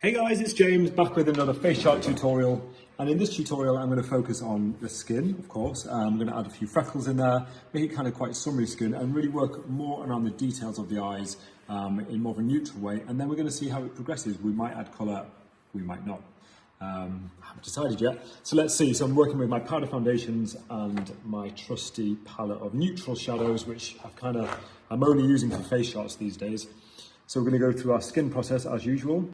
Hey guys, it's James back with another face chart tutorial, and in this tutorial I'm going to focus on the skin, of course. I'm going to add a few freckles in there, make it kind of quite summary skin and really work more around the details of the eyes in more of a neutral way, and then we're going to see how it progresses. We might add colour, we might not. I haven't decided yet, so let's see. So I'm working with my powder foundations and my trusty palette of neutral shadows, which I'm only using for face shots these days. So we're going to go through our skin process as usual.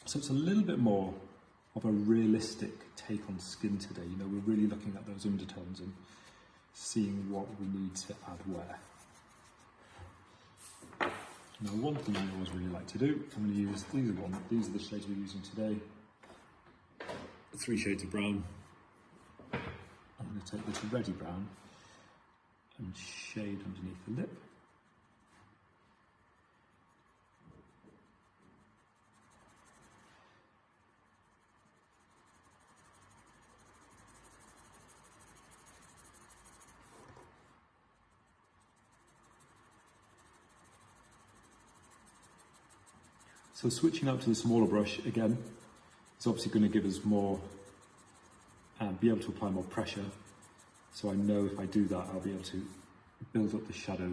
So it's a little bit more of a realistic take on skin today. You know, we're really looking at those undertones and seeing what we need to add where. Now, one thing I always really like to do, I'm going to use, these are the shades we're using today. 3 shades of brown. I'm going to take this reddy brown and shade underneath the lip. So switching out to the smaller brush again is obviously going to give us more, be able to apply more pressure. So I know if I do that, I'll be able to build up the shadow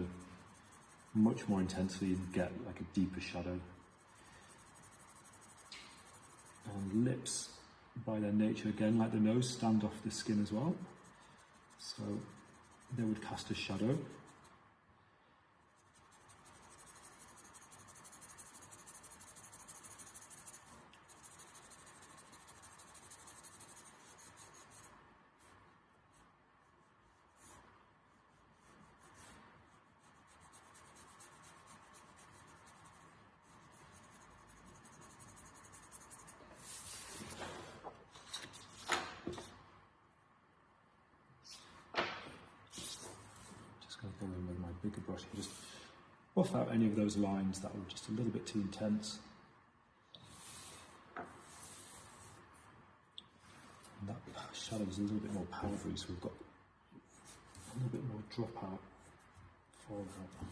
much more intensely and get like a deeper shadow. And lips, by their nature, again, like the nose, stand off the skin as well. So they would cast a shadow. Go in with my bigger brush and just buff out any of those lines that were just a little bit too intense. And that shadow is a little bit more powdery, so we've got a little bit more drop out for that.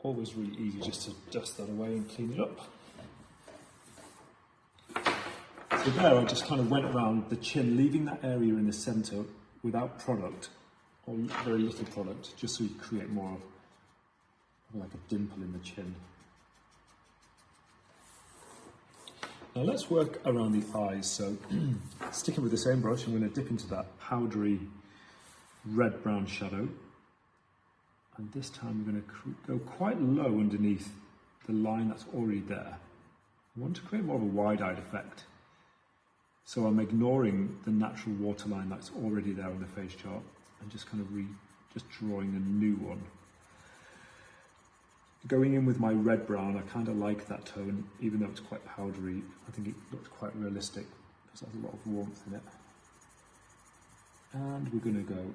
Always really easy just to dust that away and clean it up. So there I just kind of went around the chin, leaving that area in the centre without product, or very little product, just so you create more of like a dimple in the chin. Now let's work around the eyes. So sticking with the same brush, I'm going to dip into that powdery red-brown shadow. And this time we're going to go quite low underneath the line that's already there. I want to create more of a wide-eyed effect. So I'm ignoring the natural waterline that's already there on the face chart and just kind of just drawing a new one. Going in with my red brown, I kind of like that tone, even though it's quite powdery. I think it looks quite realistic because there's a lot of warmth in it. And we're going to go,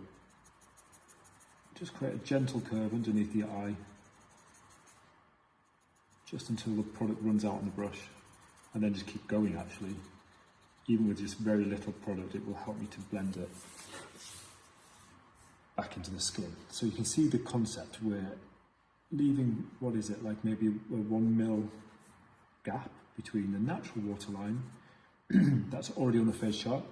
just create a gentle curve underneath the eye, just until the product runs out on the brush, and then just keep going actually. Even with just very little product, it will help me to blend it back into the skin. So you can see the concept. We're leaving, what is it, like maybe a 1 mil gap between the natural waterline that's already on the face chart,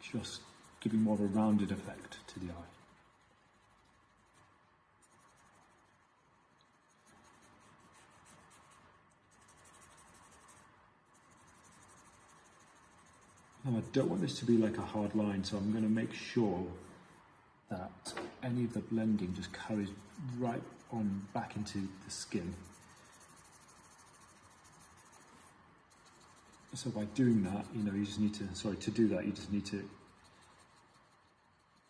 just giving more of a rounded effect to the eye. Now I don't want this to be like a hard line, so I'm going to make sure that any of the blending just carries right on back into the skin. So by doing that, you know, you just need to, to do that, you just need to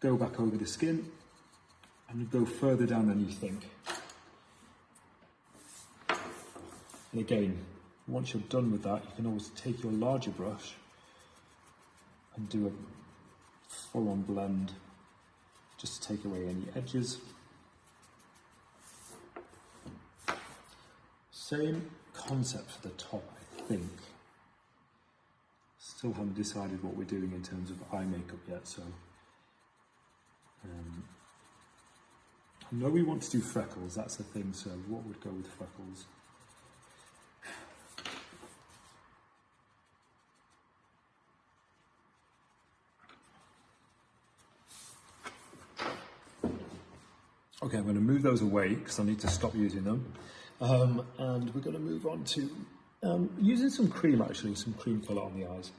go back over the skin and go further down than you think. And again, once you're done with that, you can always take your larger brush and do a full-on blend, just to take away any edges. Same concept for the top, I think. Still haven't decided what we're doing in terms of eye makeup yet, so I know we want to do freckles, that's the thing, so what would go with freckles? Okay, I'm going to move those away because I need to stop using them. And we're going to move on to using some cream, actually, some cream colour on the eyes.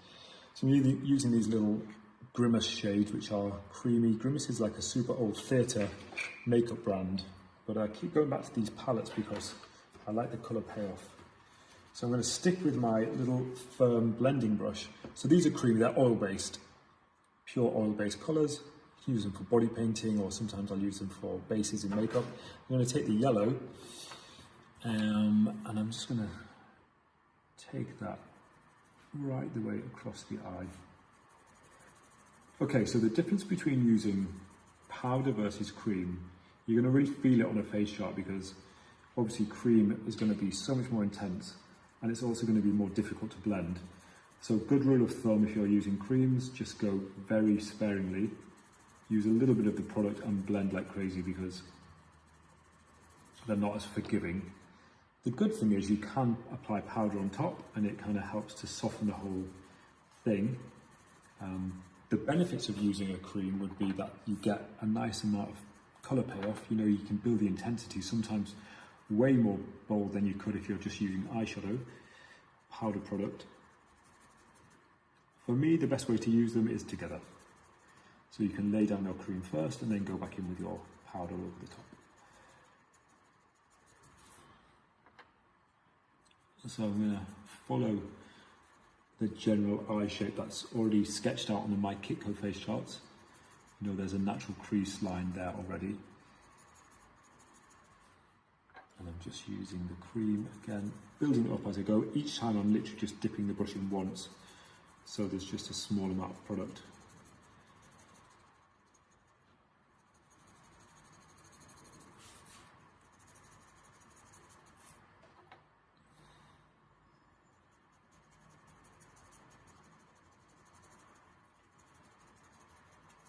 So I'm using these little Grimace shades, which are creamy. Grimace is like a super old theatre makeup brand, but I keep going back to these palettes because I like the colour payoff. So I'm going to stick with my little firm blending brush. So these are creamy, they're oil-based, pure oil-based colours. You can use them for body painting, or sometimes I'll use them for bases in makeup. I'm going to take the yellow, and I'm just going to take that right the way across the eye. Okay, so the difference between using powder versus cream, you're going to really feel it on a face chart, because obviously cream is going to be so much more intense, and it's also going to be more difficult to blend. So good rule of thumb, if you're using creams, just go very sparingly. Use a little bit of the product and blend like crazy, because they're not as forgiving. The good thing is you can apply powder on top, and it kind of helps to soften the whole thing. The benefits of using a cream would be that you get a nice amount of colour payoff. You know, you can build the intensity, sometimes way more bold than you could if you're just using eyeshadow, powder product. For me, the best way to use them is together. So you can lay down your cream first and then go back in with your powder over the top. So I'm going to follow the general eye shape that's already sketched out on my Kitco face charts. You know, there's a natural crease line there already. And I'm just using the cream again, building it up as I go. Each time I'm literally just dipping the brush in once, so there's just a small amount of product.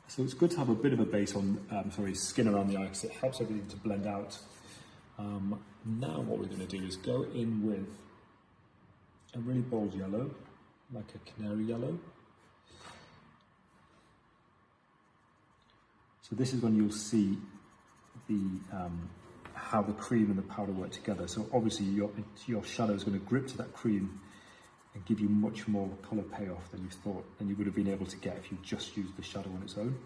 So it's good to have a bit of a base on, skin around the eye, because it helps everything to blend out. Now what we're going to do is go in with a really bold yellow, like a canary yellow. So this is when you'll see the how the cream and the powder work together. So obviously your shadow is going to grip to that cream and give you much more colour payoff than you thought, than you would have been able to get if you just used the shadow on its own.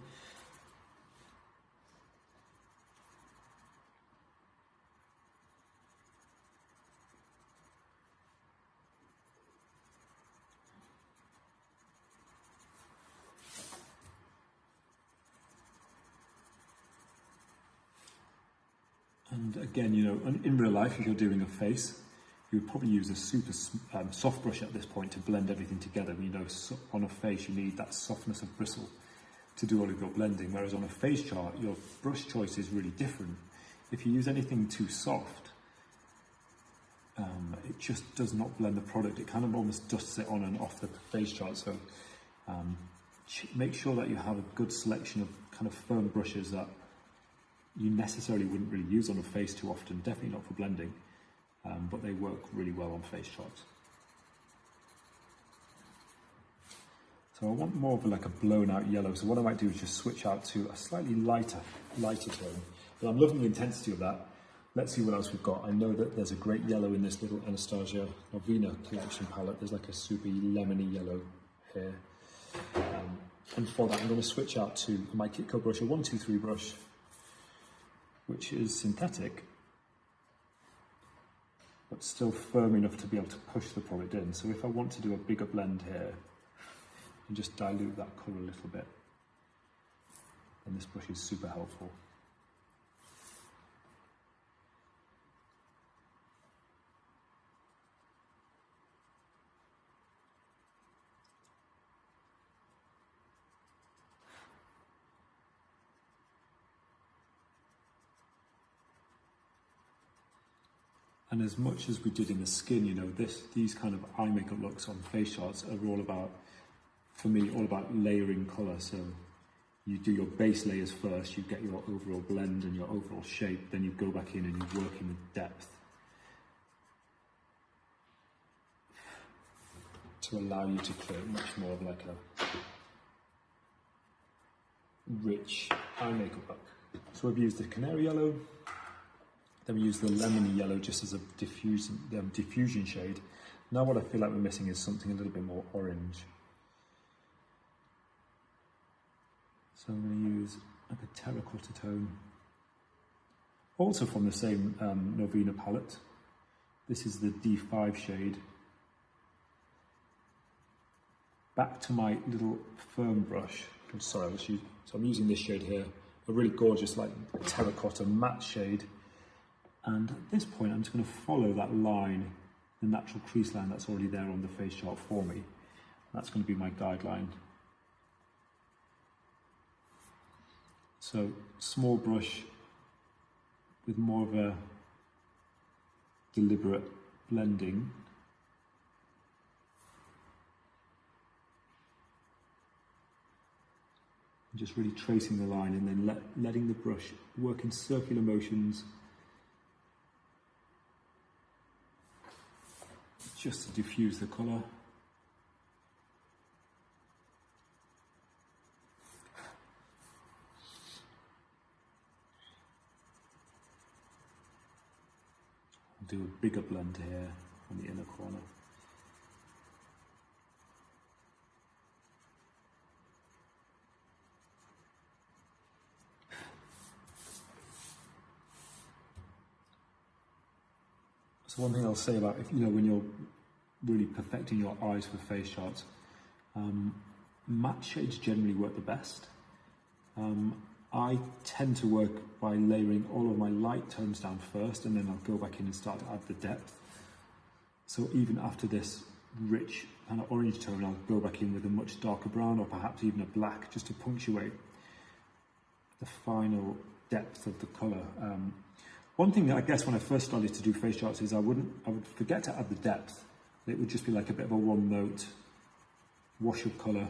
And again, you know, in real life, if you're doing a face, you would probably use a super soft brush at this point to blend everything together. You know, on a face, you need that softness of bristle to do all of your blending, whereas on a face chart, your brush choice is really different. If you use anything too soft, it just does not blend the product. It kind of almost dusts it on and off the face chart. So make sure that you have a good selection of kind of firm brushes that you necessarily wouldn't really use on a face too often, definitely not for blending. But they work really well on face charts. So I want more of like a blown out yellow. So what I might do is just switch out to a slightly lighter tone. But I'm loving the intensity of that. Let's see what else we've got. I know that there's a great yellow in this little Anastasia Novina collection palette. There's like a super lemony yellow here. And for that, I'm going to switch out to my Kitco brush, a 123 brush, which is synthetic, but still firm enough to be able to push the product in. So if I want to do a bigger blend here and just dilute that colour a little bit, then this brush is super helpful. And as much as we did in the skin, you know, these kind of eye makeup looks on face shots are all about, for me, all about layering colour. So you do your base layers first, you get your overall blend and your overall shape, then you go back in and you're working with depth to allow you to create much more of like a rich eye makeup look. So we've used the canary yellow, then we use the lemony yellow just as a diffusion shade. Now what I feel like we're missing is something a little bit more orange. So I'm going to use like a terracotta tone. Also from the same Novena palette. This is the D5 shade. Back to my little firm brush. So I'm using this shade here, a really gorgeous like terracotta matte shade. And at this point, I'm just going to follow that line, the natural crease line that's already there on the face chart for me. That's going to be my guideline. So, small brush with more of a deliberate blending. Just really tracing the line and then letting the brush work in circular motions just to diffuse the colour. I'll do a bigger blend here on the inner corner. So one thing I'll say about, when you're really perfecting your eyes for face shots, matte shades generally work the best. I tend to work by layering all of my light tones down first, and then I'll go back in and start to add the depth. So even after this rich kind of orange tone, I'll go back in with a much darker brown or perhaps even a black, just to punctuate the final depth of the colour. One thing that I guess when I first started to do face shots is I would forget to add the depth. It would just be like a bit of a one note wash of colour.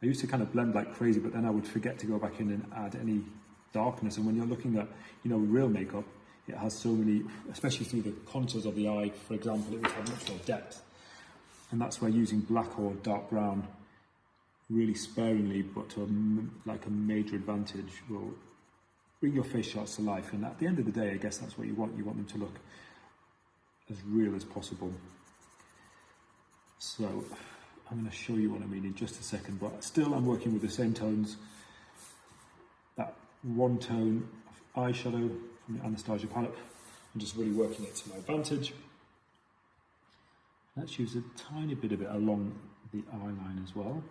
I used to kind of blend like crazy, but then I would forget to go back in and add any darkness. And when you're looking at, real makeup, it has so many, especially through the contours of the eye, for example, it would have much more depth. And that's where using black or dark brown really sparingly, but to a major advantage, will bring your face shots to life. And at the end of the day, I guess that's what you want. You want them to look as real as possible. So I'm going to show you what I mean in just a second, but still I'm working with the same tones. That one tone of eyeshadow from the Anastasia palette. I'm just really working it to my advantage. Let's use a tiny bit of it along the eye line as well.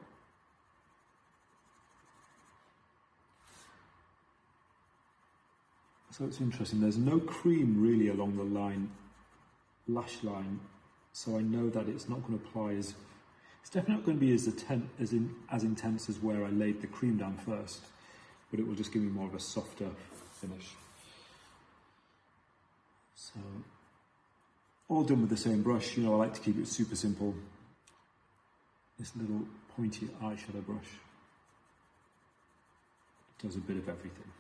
So it's interesting, there's no cream really along the lash line, so I know that it's not going to apply it's definitely not going to be as intense as where I laid the cream down first, but it will just give me more of a softer finish. So, all done with the same brush. I like to keep it super simple. This little pointy eyeshadow brush does a bit of everything.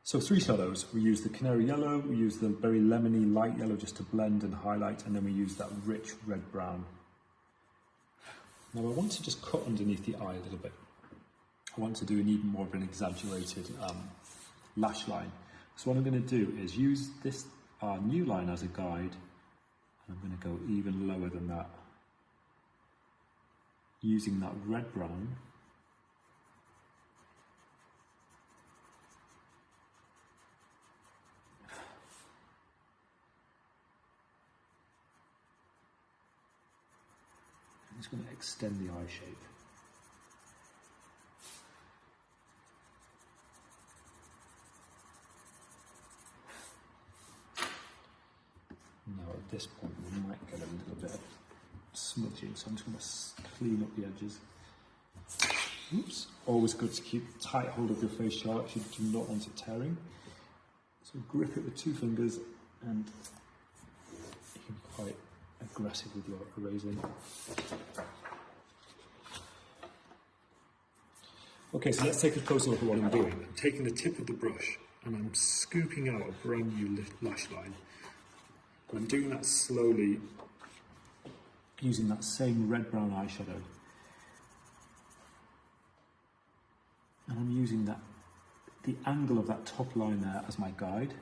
So 3 shadows, we use the canary yellow, we use the very lemony light yellow just to blend and highlight, and then we use that rich red brown. Now I want to just cut underneath the eye a little bit. I want to do an even more of an exaggerated lash line. So what I'm going to do is use this new line as a guide, and I'm going to go even lower than that, using that red brown. I'm just going to extend the eye shape. Now at this point we might get a little bit of smudging, so I'm just going to clean up the edges. Oops. Always good to keep tight hold of your face shark, you do not want it tearing. So grip it with 2 fingers and you can be quite aggressive with your erasing. Okay, so let's take a closer look at what I'm doing. I'm taking the tip of the brush and I'm scooping out a brand new lash line. And I'm doing that slowly using that same red-brown eyeshadow. And I'm using the angle of that top line there as my guide.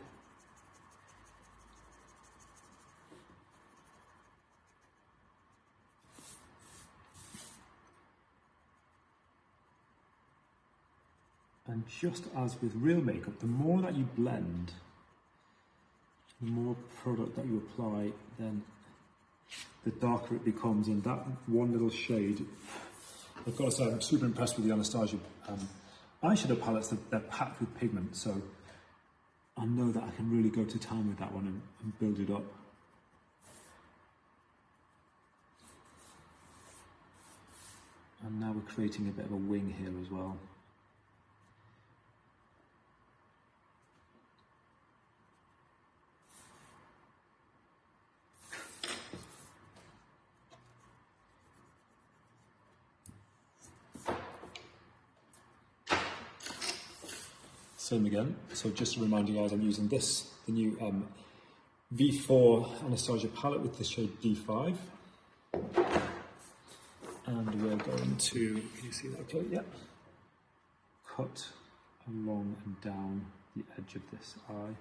And just as with real makeup, the more that you blend, the more product that you apply, then the darker it becomes. And that one little shade, I've got to say, I'm super impressed with the Anastasia eyeshadow palettes. They're packed with pigment, so I know that I can really go to town with that one and build it up. And now we're creating a bit of a wing here as well. Same again, so just to remind you guys, I'm using the new V4 Anastasia palette with the shade D5. And we're going to, can you see that okay? Yeah. Cut along and down the edge of this eye.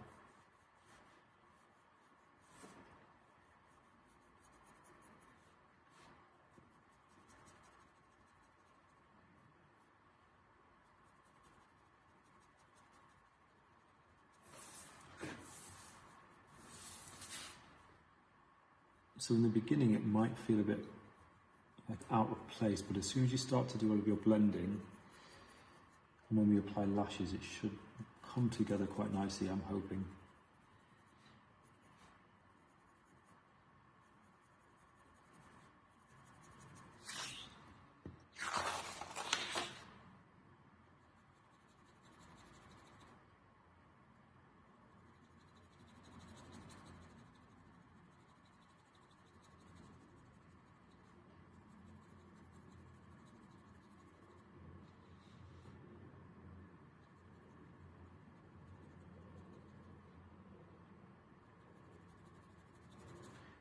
So in the beginning it might feel a bit like out of place, but as soon as you start to do all of your blending, and when we apply lashes, it should come together quite nicely, I'm hoping.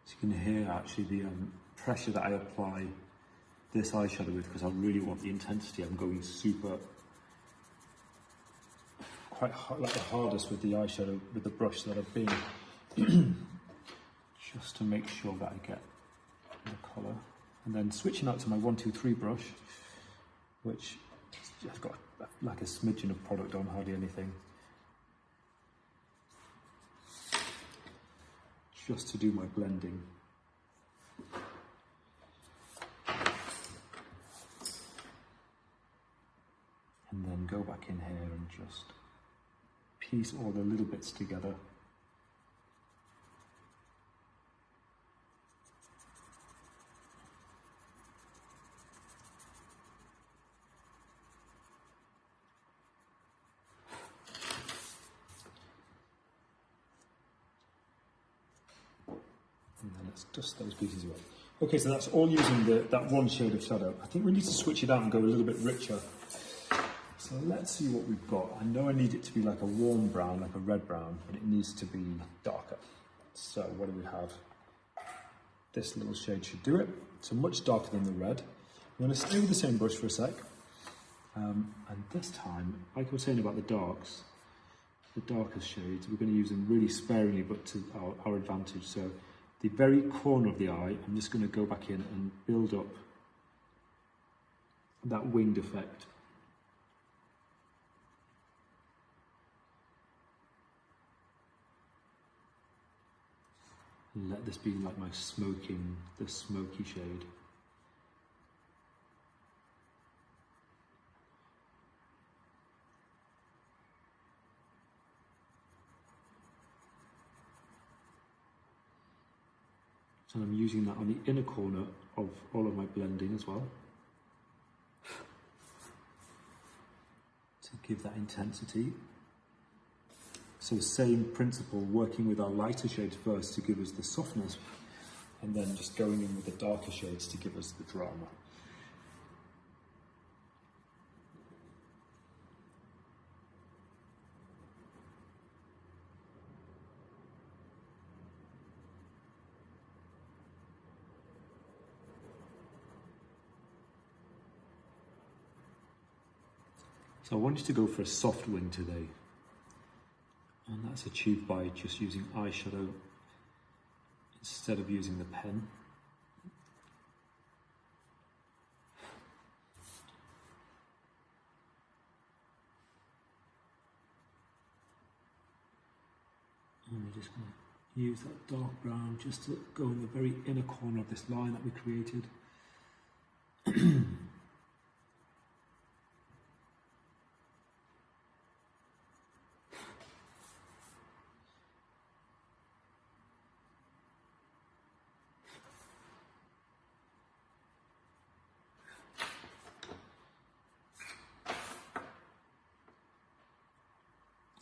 So you can hear actually the pressure that I apply this eyeshadow with, because I really want the intensity. I'm going super, quite hard, like the hardest with the eyeshadow, with the brush that I've been, just to make sure that I get the colour. And then switching out to my 123 brush, which has got like a smidgen of product on, hardly anything. Just to do my blending. And then go back in here and just piece all the little bits together. And then let's dust those pieces away. Okay, so that's all using that one shade of shadow. I think we need to switch it out and go a little bit richer. So let's see what we've got. I know I need it to be like a warm brown, like a red brown, but it needs to be darker. So what do we have? This little shade should do it. So much darker than the red. I'm going to stay with the same brush for a sec. And this time, like I was saying about the darks, the darkest shades, we're going to use them really sparingly, but to our advantage. So the very corner of the eye, I'm just going to go back in and build up that winged effect. And let this be like my the smoky shade. And I'm using that on the inner corner of all of my blending as well, to give that intensity. So same principle, working with our lighter shades first to give us the softness, and then just going in with the darker shades to give us the drama. So I wanted to go for a soft wing today, and that's achieved by just using eyeshadow instead of using the pen. And we're just going to use that dark brown just to go in the very inner corner of this line that we created.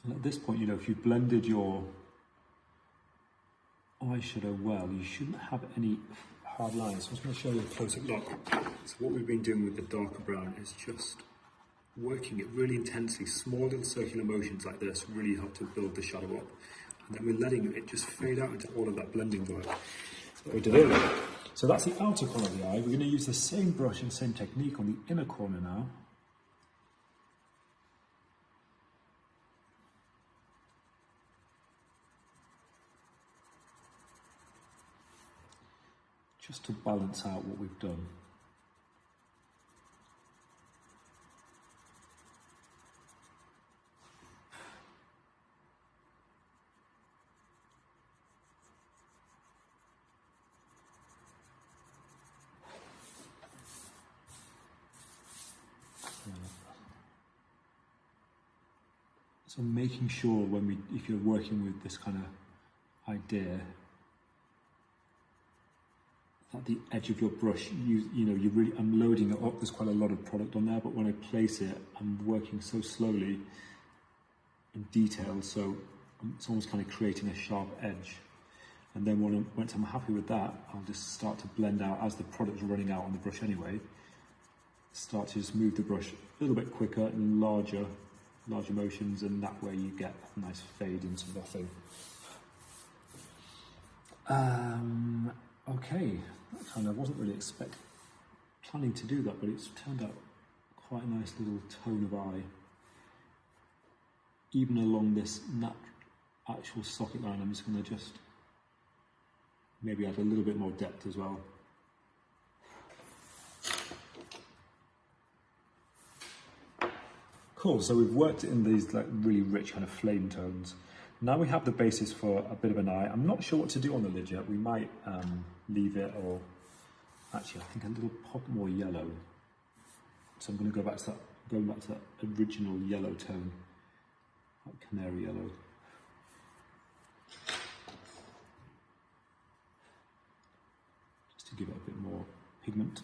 And at this point, you know, if you blended your eyeshadow well, you shouldn't have any hard lines. So I'm just going to show you a close-up look. So what we've been doing with the darker brown is just working it really intensely. Small little circular motions like this really help to build the shadow up. And then we're letting it just fade out into all of that blending work that we did earlier. So that's the outer corner of the eye. We're going to use the same brush and same technique on the inner corner now. Just to balance out what we've done. So making sure if you're working with this kind of idea, at the edge of your brush, I'm loading it up. There's quite a lot of product on there, but when I place it, I'm working so slowly in detail, so it's almost kind of creating a sharp edge. And then once I'm happy with that, I'll just start to blend out as the product's running out on the brush anyway. Start to just move the brush a little bit quicker and larger motions, and that way you get a nice fade into nothing. Okay, that kind of wasn't really planning to do that, but it's turned out quite a nice little tone of eye. Even along this actual socket line, I'm just going to maybe add a little bit more depth as well. Cool, so we've worked in these like really rich kind of flame tones. Now we have the basis for a bit of an eye. I'm not sure what to do on the lid yet. We might leave it, or actually I think a little pop more yellow. So I'm going to go back to that original yellow tone, like canary yellow. Just to give it a bit more pigment.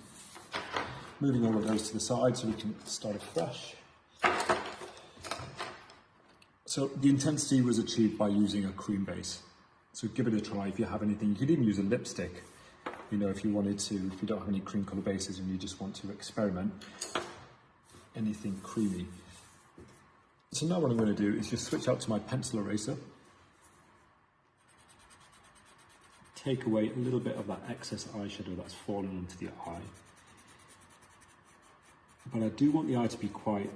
Moving all of those to the side so we can start afresh. So the intensity was achieved by using a cream base. So give it a try if you have anything. You could even use a lipstick, if you wanted to, if you don't have any cream colour bases and you just want to experiment, anything creamy. So now what I'm going to do is just switch out to my pencil eraser, take away a little bit of that excess eyeshadow that's fallen onto the eye. But I do want the eye to be quite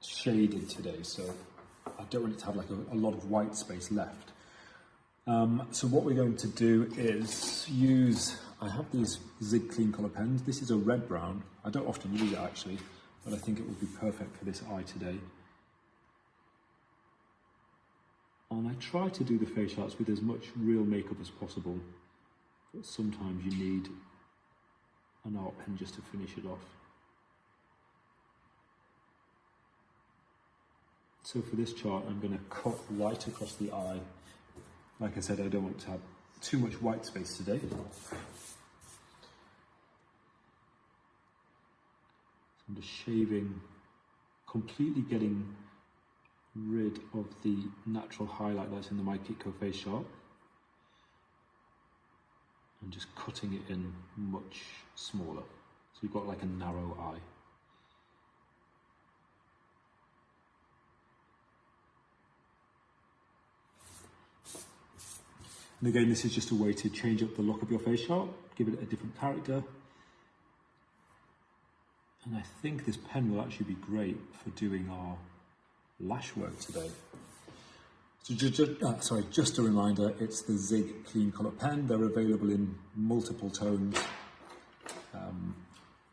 shaded today, so I don't want it to have like a lot of white space left. So what we're going to do is I have these Zig Clean Colour pens. This is a red brown. I don't often use it actually, but I think it would be perfect for this eye today. And I try to do the face arts with as much real makeup as possible, but sometimes you need an art pen just to finish it off. So for this chart, I'm going to cut right across the eye Like I said, I don't want to have too much white space today. I'm just shaving, completely getting rid of the natural highlight that's in the My Kitco face shot and just cutting it in much smaller. So you've got like a narrow eye. And again, this is just a way to change up the look of your face shot, give it a different character. And I think this pen will actually be great for doing our lash work today. So just a reminder, it's the Zig Clean Colour pen. They're available in multiple tones,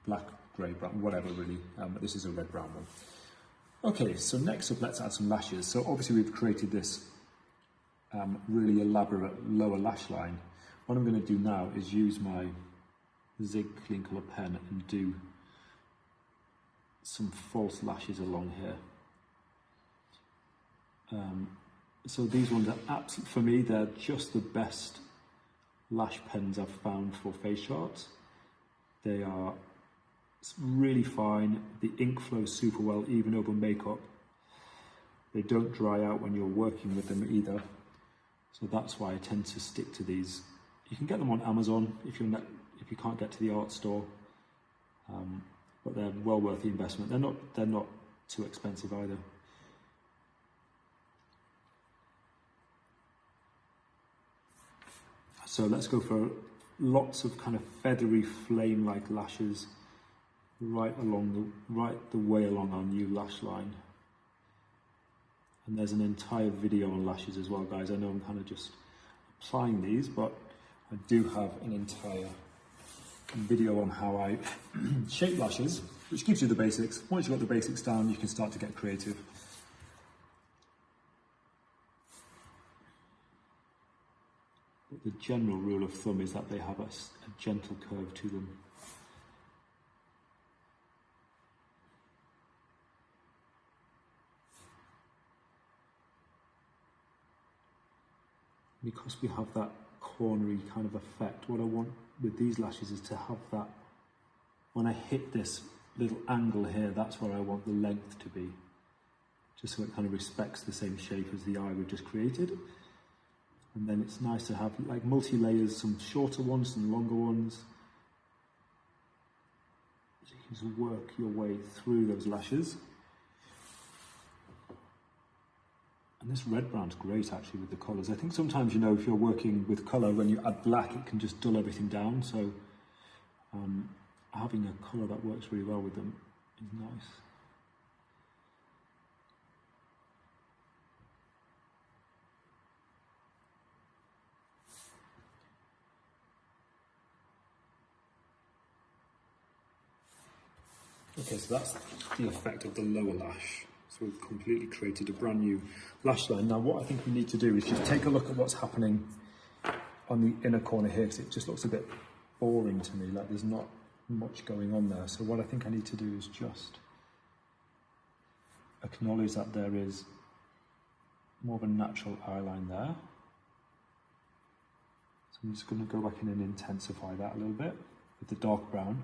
black, grey, brown, whatever really, but this is a red-brown one. Okay, so next up, let's add some lashes. So obviously we've created this really elaborate lower lash line. What I'm going to do now is use my Zig Clean Colour pen and do some false lashes along here. So these ones are absolutely, for me, they're just the best lash pens I've found for face shots. They are really fine. The ink flows super well, even over makeup. They don't dry out when you're working with them either. So that's why I tend to stick to these. You can get them on Amazon if you can't get to the art store. But they're well worth the investment. They're not too expensive either. So let's go for lots of kind of feathery flame-like lashes right the way along our new lash line. And there's an entire video on lashes as well, guys. I know I'm kind of just applying these, but I do have an entire video on how I shape lashes, which gives you the basics. Once you've got the basics down, you can start to get creative. But the general rule of thumb is that they have a gentle curve to them. Because we have that cornery kind of effect, what I want with these lashes is to have that, when I hit this little angle here, that's where I want the length to be. Just so it kind of respects the same shape as the eye we've just created. And then it's nice to have like multi-layers, some shorter ones, some longer ones. So you can just work your way through those lashes. And this red brown's great actually with the colours. I think sometimes, you know, if you're working with colour, when you add black, it can just dull everything down. So having a colour that works really well with them is nice. Okay, so that's the effect of the lower lash. So we've completely created a brand new lash line. Now what I think we need to do is just take a look at what's happening on the inner corner here, because it just looks a bit boring to me, like there's not much going on there. So what I think I need to do is just acknowledge that there is more of a natural eye line there. So I'm just going to go back in and intensify that a little bit with the dark brown.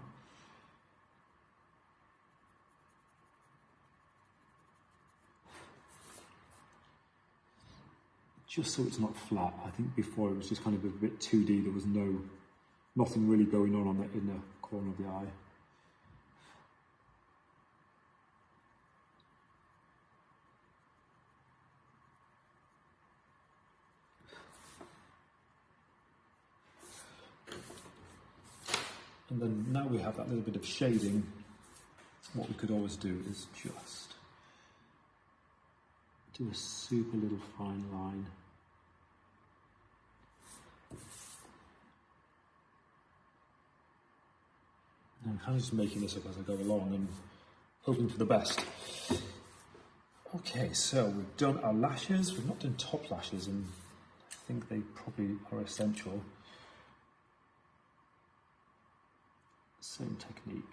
Just so it's not flat. I think before it was just kind of a bit 2D, there was nothing really going on the inner corner of the eye. And then now we have that little bit of shading, what we could always do is just do a super little fine line. And I'm kind of just making this up as I go along and hoping for the best. Okay, so we've done our lashes. We've not done top lashes, and I think they probably are essential. Same technique.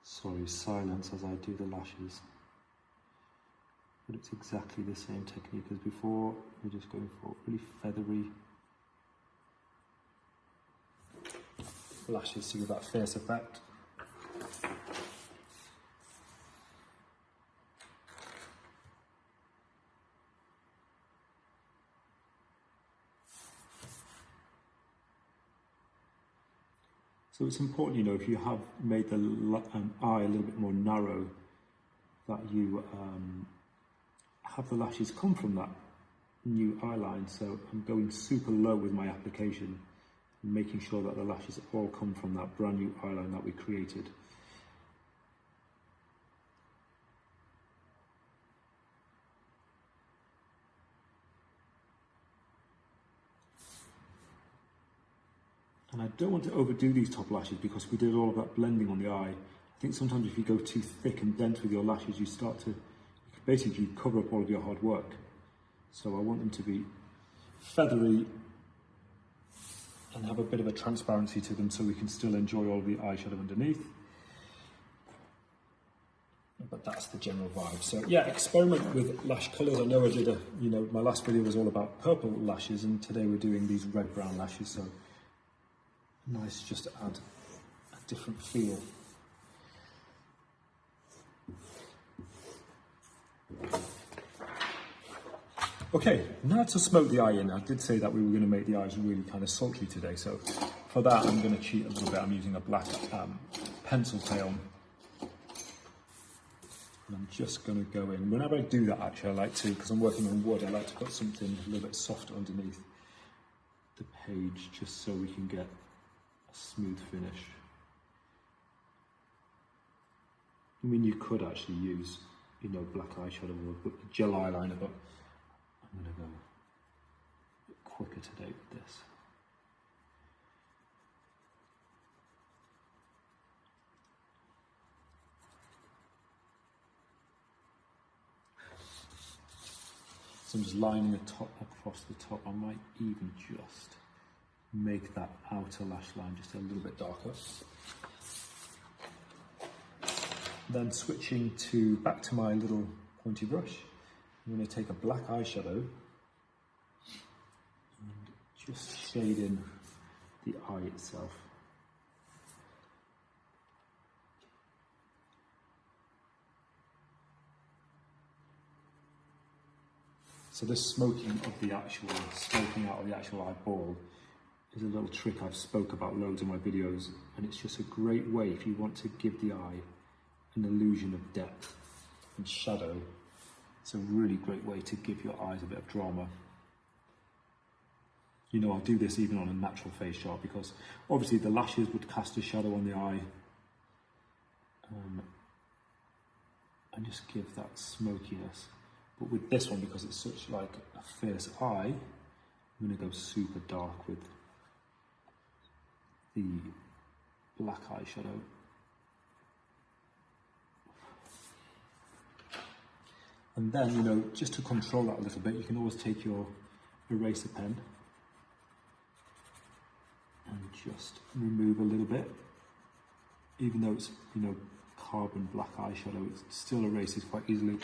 Sorry, silence as I do the lashes. But it's exactly the same technique as before. We're just going for really feathery lashes to give that fierce effect. So it's important, you know, if you have made the eye a little bit more narrow, that you have the lashes come from that new eye line. So I'm going super low with my application, making sure that the lashes all come from that brand new eye line that we created. And I don't want to overdo these top lashes because we did all of that blending on the eye. I think sometimes if you go too thick and dense with your lashes, you start to basically cover up all of your hard work. So I want them to be feathery and have a bit of a transparency to them so we can still enjoy all of the eyeshadow underneath. But that's the general vibe. So yeah, experiment with lash colours. I know I did my last video was all about purple lashes, and today we're doing these red-brown lashes. So nice just to add a different feel. Okay, now to smoke the eye in. I did say that we were going to make the eyes really kind of sultry today, so for that I'm going to cheat a little bit. I'm using a black pencil crayon, and I'm just going to go in. Whenever I do that, actually, I like to, because I'm working on wood, I like to put something a little bit softer underneath the page, just so we can get a smooth finish. I mean, you could actually use, black eyeshadow or gel eyeliner, but I'm going to go a bit quicker today with this. So I'm just lining the top across the top. I might even just make that outer lash line just a little bit darker. Then switching back to my little pointy brush, I'm going to take a black eyeshadow and just shade in the eye itself. So this smoking out of the actual eyeball is a little trick I've spoke about loads in my videos, and it's just a great way if you want to give the eye an illusion of depth and shadow. It's a really great way to give your eyes a bit of drama. I'll do this even on a natural face shot, because obviously the lashes would cast a shadow on the eye, and just give that smokiness. But with this one, because it's such like a fierce eye, I'm going to go super dark with the black eyeshadow. And then, just to control that a little bit, you can always take your eraser pen and just remove a little bit. Even though it's, carbon black eyeshadow, it still erases quite easily.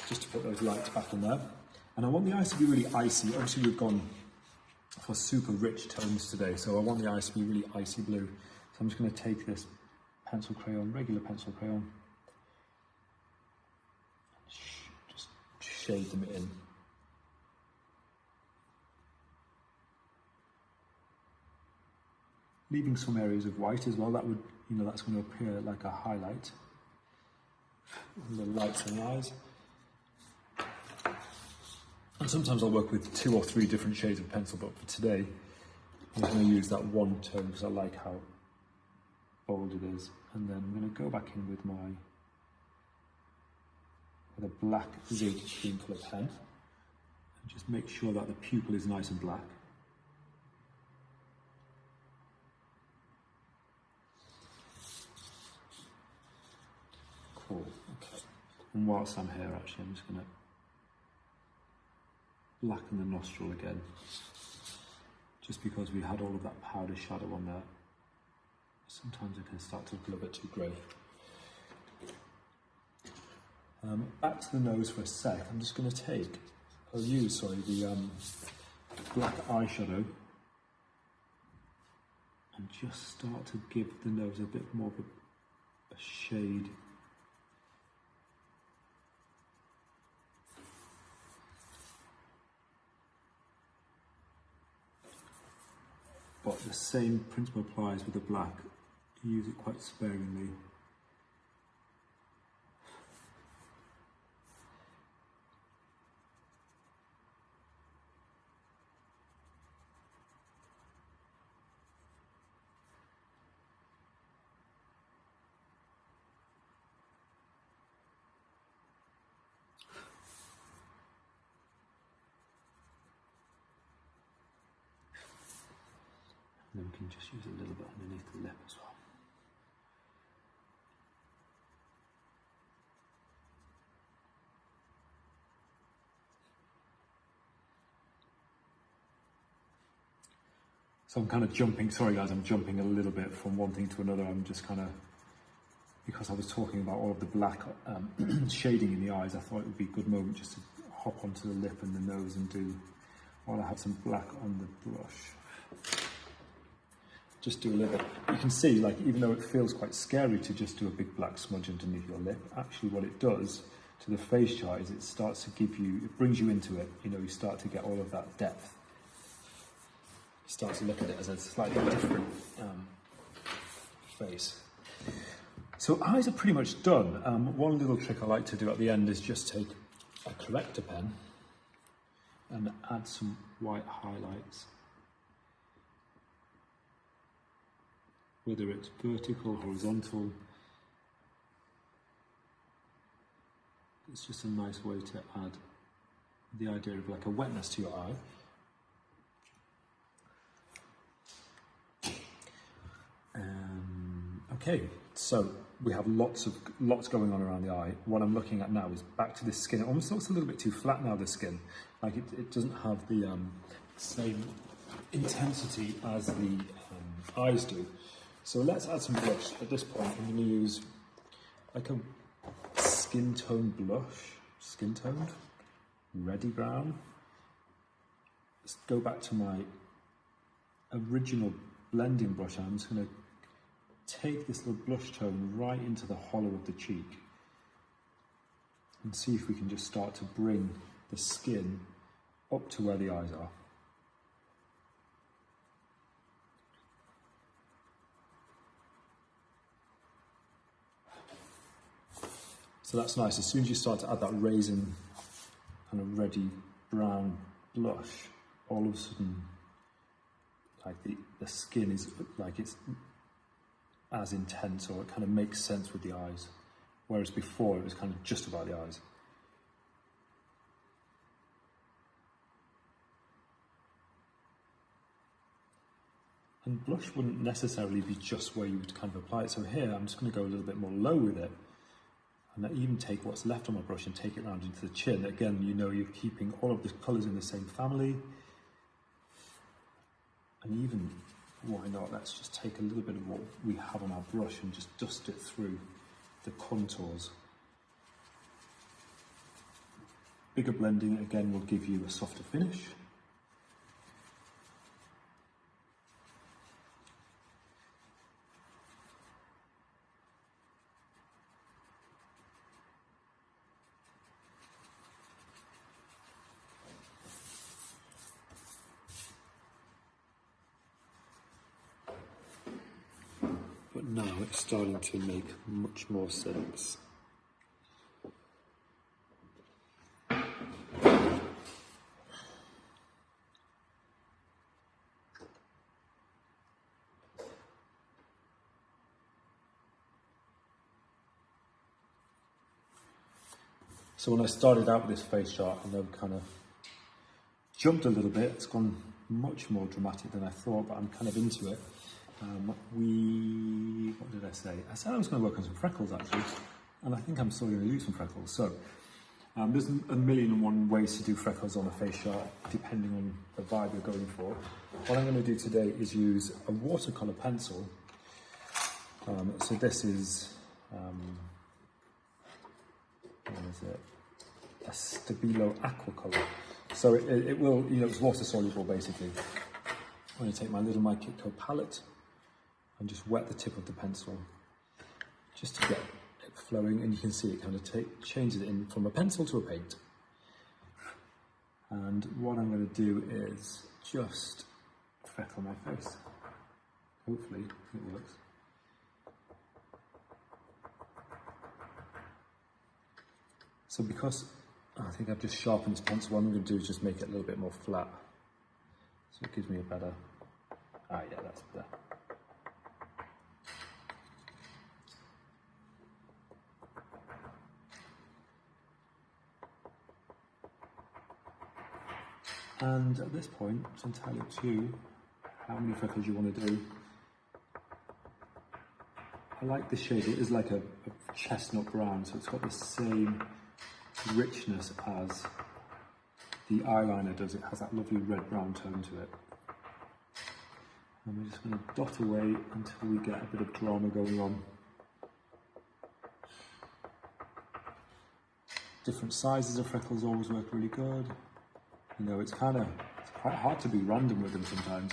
Just to put those lights back in there. And I want the eyes to be really icy. Obviously we've gone for super rich tones today, so I want the eyes to be really icy blue. So I'm just going to take this pencil crayon, regular pencil crayon, and just shade them in. Leaving some areas of white as well. That would, that's going to appear like a highlight. The lights in the eyes. And sometimes I'll work with 2 or 3 different shades of pencil, but for today, I'm going to use that one tone because I like how bold it is. And then I'm going to go back in with a black zinc cream colour pen, and just make sure that the pupil is nice and black. Cool, okay. And whilst I'm here, actually, I'm just going to blacken the nostril again, just because we had all of that powder shadow on there. Sometimes it can start to look a little bit too grey. Back to the nose for a sec. I'm just going to use the black eyeshadow and just start to give the nose a bit more of a shade. But the same principle applies with the black. Use it quite sparingly. And then we can just use a little bit underneath the lip as well. So I'm kind of jumping, sorry guys, I'm jumping a little bit from one thing to another. I'm just kind of, because I was talking about all of the black shading in the eyes, I thought it would be a good moment just to hop onto the lip and the nose and do, while I have some black on the blush. Just do a little bit. You can see, like, even though it feels quite scary to just do a big black smudge underneath your lip, actually what it does to the face chart is it starts to give you, it brings you into it, you know, you start to get all of that depth. Start to look at it as a slightly different face. So eyes are pretty much done. One little trick I like to do at the end is just take a corrector pen and add some white highlights. Whether it's vertical, horizontal, it's just a nice way to add the idea of like a wetness to your eye. Okay, so we have lots going on around the eye. What I'm looking at now is back to this skin. It almost looks a little bit too flat now, the skin. Like it doesn't have the same intensity as the eyes do. So let's add some blush. At this point, I'm going to use like a skin tone blush, skin toned, reddy brown. Let's go back to my original blending brush. I'm just going to take this little blush tone right into the hollow of the cheek and see if we can just start to bring the skin up to where the eyes are. So that's nice. As soon as you start to add that raisin kind of reddy brown blush, all of a sudden, like the skin is like it's as intense, or it kind of makes sense with the eyes, whereas before it was kind of just about the eyes. And blush wouldn't necessarily be just where you would kind of apply it. So here I'm just going to go a little bit more low with it, and I even take what's left on my brush and take it around into the chin. Again, you know, you're keeping all of the colours in the same family, and even, why not, let's just take a little bit of what we have on our brush and just dust it through the contours. Bigger blending, again, will give you a softer finish. But now it's starting to make much more sense. So when I started out with this face chart, I know kind of jumped a little bit. It's gone much more dramatic than I thought, but I'm kind of into it. What did I say? I said I was going to work on some freckles actually, and I think I'm still going to do some freckles. So there's a million and one ways to do freckles on a face chart, depending on the vibe you're going for. What I'm going to do today is use a watercolour pencil So this is, what is it? A Stabilo Aquacolor. So it will, it's water soluble basically. I'm going to take my little My Kitco palette and just wet the tip of the pencil just to get it flowing, and you can see it kind of changes it in from a pencil to a paint. And what I'm going to do is just freckle my face. Hopefully it works. So because I think I've just sharpened this pencil, what I'm going to do is just make it a little bit more flat. So it gives me a better, yeah, that's better. And at this point, it's entirely up to you how many freckles you want to do. I like this shade. It is like a chestnut brown, so it's got the same richness as the eyeliner does. It has that lovely red-brown tone to it. And we're just going to dot away until we get a bit of drama going on. Different sizes of freckles always work really good. It's quite hard to be random with them sometimes.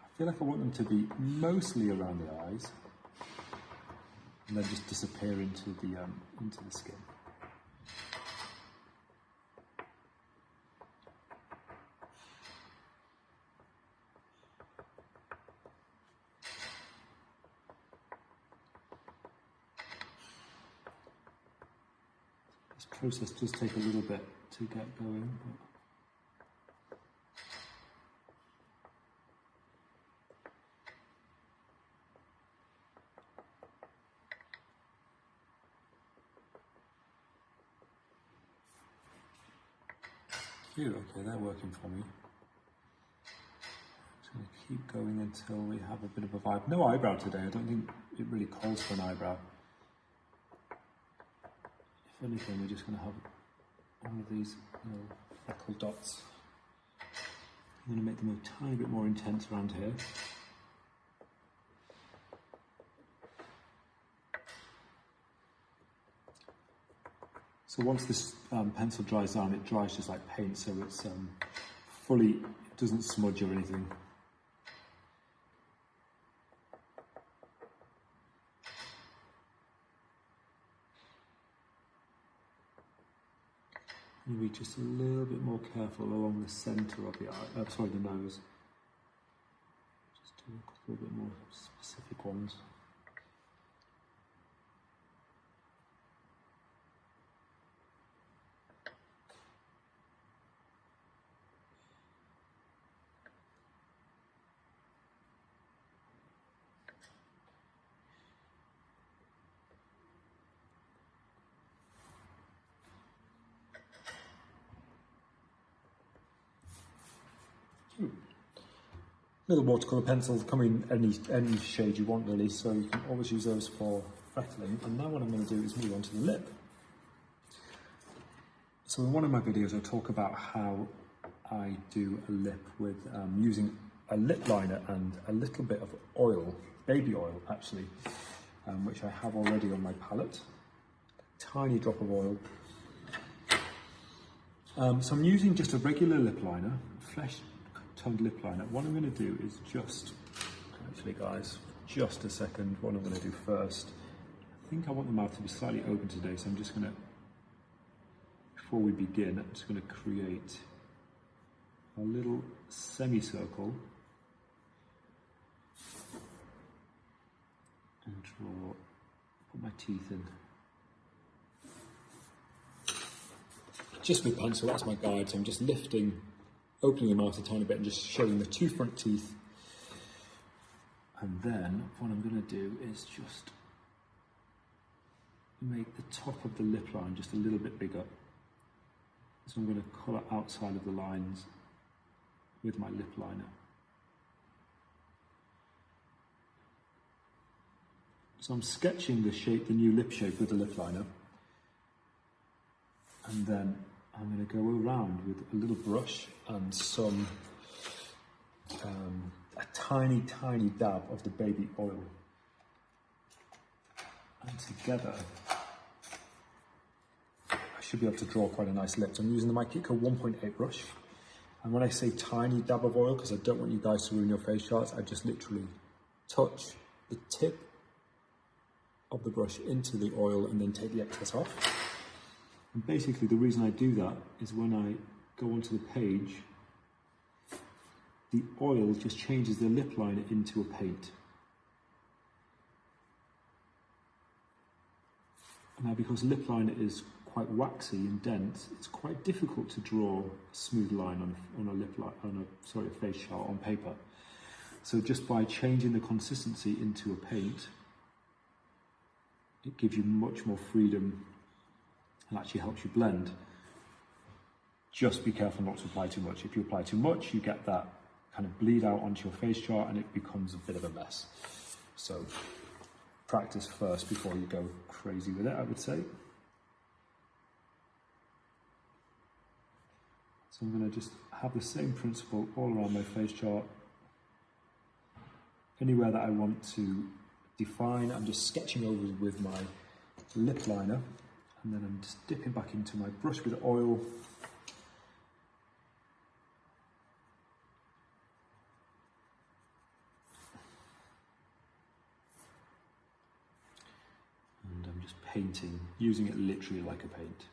I feel like I want them to be mostly around the eyes, and then just disappear into the skin. This process does take a little bit to get going, but okay, they're working for me. Just going to keep going until we have a bit of a vibe. No eyebrow today. I don't think it really calls for an eyebrow. If anything, we're just going to have one of these little freckle dots. I'm going to make them a tiny bit more intense around here. So once this pencil dries down, it dries just like paint, so it's fully, it doesn't smudge or anything. And be just a little bit more careful along the centre of the eye, the nose. Just do a couple bit more specific ones. Little watercolour pencils come in any shade you want really, so you can always use those for freckling. And now what I'm going to do is move on to the lip. So in one of my videos I talk about how I do a lip with using a lip liner and a little bit of oil, baby oil actually, which I have already on my palette. Tiny drop of oil. So I'm using just a regular lip liner, flesh toned lip liner. What I'm going to do is actually guys, just a second, what I'm going to do first, I think I want the mouth to be slightly open today, so I'm just going to, before we begin, I'm just going to create a little semicircle and put my teeth in. Just with pencil, that's my guide, so I'm just opening the mouth a tiny bit and just showing the two front teeth. And then what I'm going to do is just make the top of the lip line just a little bit bigger. So I'm going to colour outside of the lines with my lip liner. So I'm sketching the shape, the new lip shape with the lip liner. And then I'm going to go around with a little brush and some a tiny, tiny dab of the baby oil. And together, I should be able to draw quite a nice lip. So I'm using the My Kiko 1.8 brush. And when I say tiny dab of oil, because I don't want you guys to ruin your face charts, I just literally touch the tip of the brush into the oil and then take the excess off. And basically the reason I do that is when I go onto the page, the oil just changes the lip liner into a paint. Now, because lip liner is quite waxy and dense, it's quite difficult to draw a smooth line on a face chart on paper. So just by changing the consistency into a paint, it gives you much more freedom and actually helps you blend. Just be careful not to apply too much. If you apply too much, you get that kind of bleed out onto your face chart and it becomes a bit of a mess. So practice first before you go crazy with it, I would say. So I'm going to just have the same principle all around my face chart. Anywhere that I want to define, I'm just sketching over with my lip liner, and then I'm just dipping back into my brush with oil. And I'm just painting, using it literally like a paint.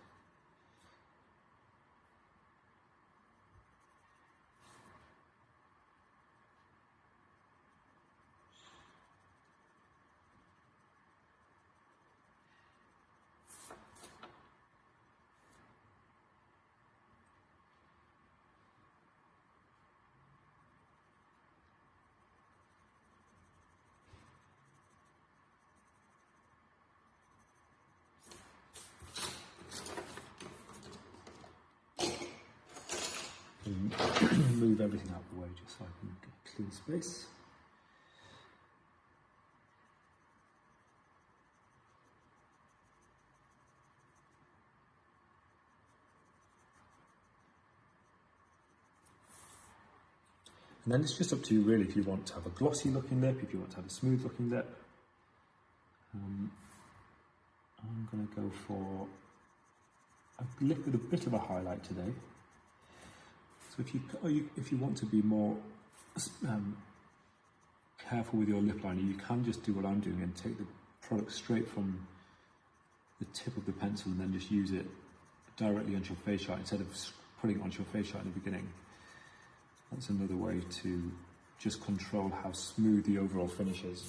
Move everything out of the way just so I can get clean space. And then it's just up to you really if you want to have a glossy looking lip, if you want to have a smooth looking lip. I'm going to go for a lip with a bit of a highlight today. So if you want to be more careful with your lip liner, you can just do what I'm doing and take the product straight from the tip of the pencil and then just use it directly onto your face chart instead of putting it onto your face chart in the beginning. That's another way to just control how smooth the overall finish is.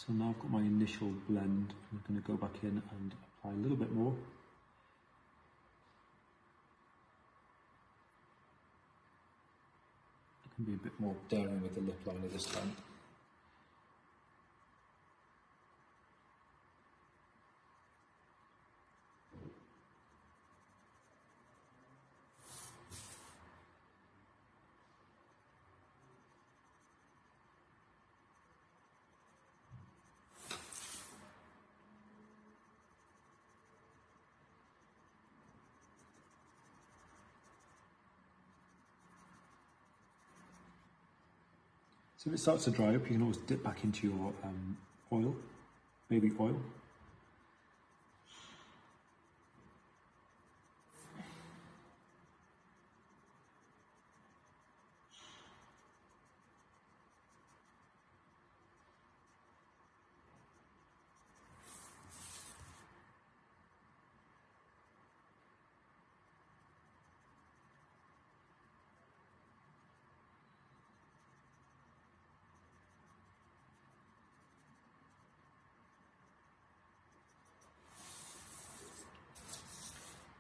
So now I've got my initial blend, I'm going to go back in and apply a little bit more. I can be a bit more daring with the lip liner this time. So if it starts to dry up, you can always dip back into your oil, baby oil.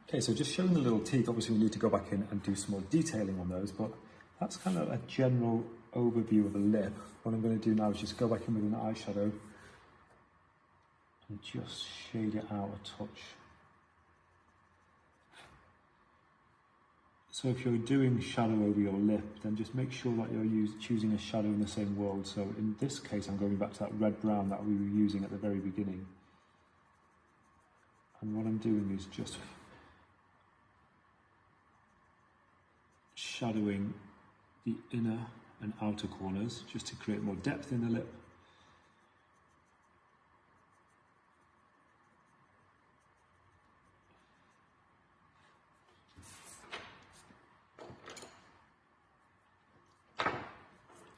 Okay, so just showing the little teeth, obviously we need to go back in and do some more detailing on those, but that's kind of a general overview of the lip. What I'm going to do now is just go back in with an eyeshadow and just shade it out a touch. So if you're doing shadow over your lip, then just make sure that you're choosing a shadow in the same world. So in this case, I'm going back to that red-brown that we were using at the very beginning. And what I'm doing is just shadowing the inner and outer corners just to create more depth in the lip.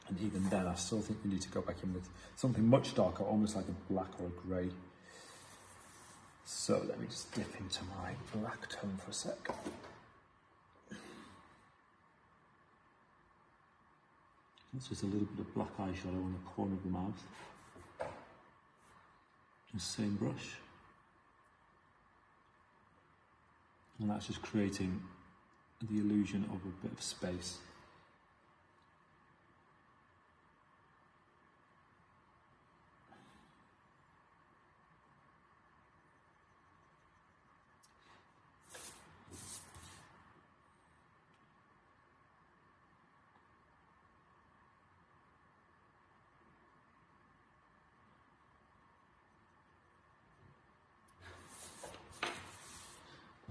And even then, I still think we need to go back in with something much darker, almost like a black or a grey. So let me just dip into my black tone for a sec. It's just a little bit of black eyeshadow on the corner of the mouth. Just same brush. And that's just creating the illusion of a bit of space.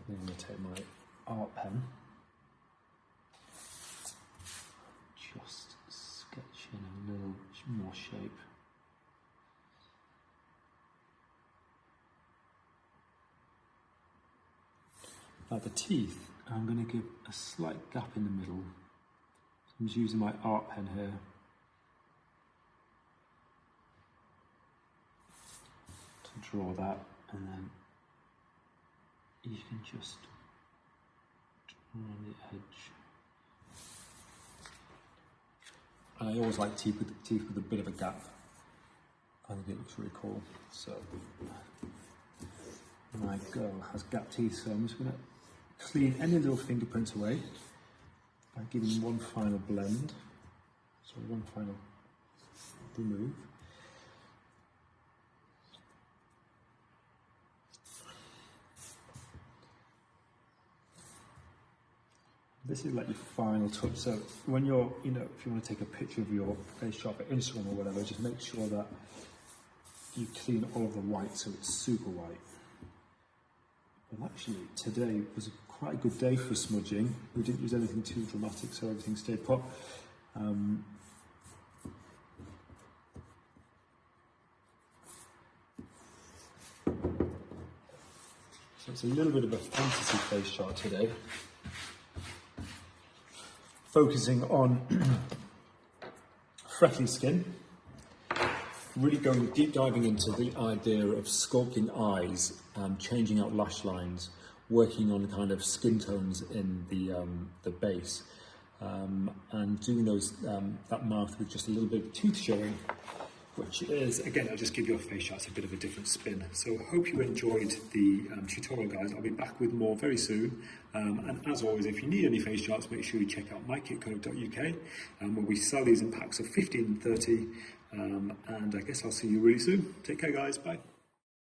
I'm going to take my art pen, just sketch in a little more shape. Now the teeth, I'm going to give a slight gap in the middle. I'm just using my art pen here. To draw that, and then you can just draw on the edge. And I always like teeth with a bit of a gap. I think it looks really cool. So my girl has gap teeth, so I'm just going to clean any little fingerprints away by giving one final blend. So one final remove. This is like your final touch. So when you're, if you want to take a picture of your face shot for Instagram or whatever, just make sure that you clean all of the white so it's super white. Well, actually, today was quite a good day for smudging. We didn't use anything too dramatic, so everything stayed put. So it's a little bit of a fantasy face shot today, focusing on freckly skin, really going deep diving into the idea of sculpting eyes, changing out lash lines, working on kind of skin tones in the base, and doing those that mouth with just a little bit of tooth showing, which is, again, I'll just give your face shots a bit of a different spin. So hope you enjoyed the tutorial, guys. I'll be back with more very soon. And as always, if you need any face shots, make sure you check out mykitco.uk, where we sell these in packs of 15 and 30. And I guess I'll see you really soon. Take care, guys. Bye.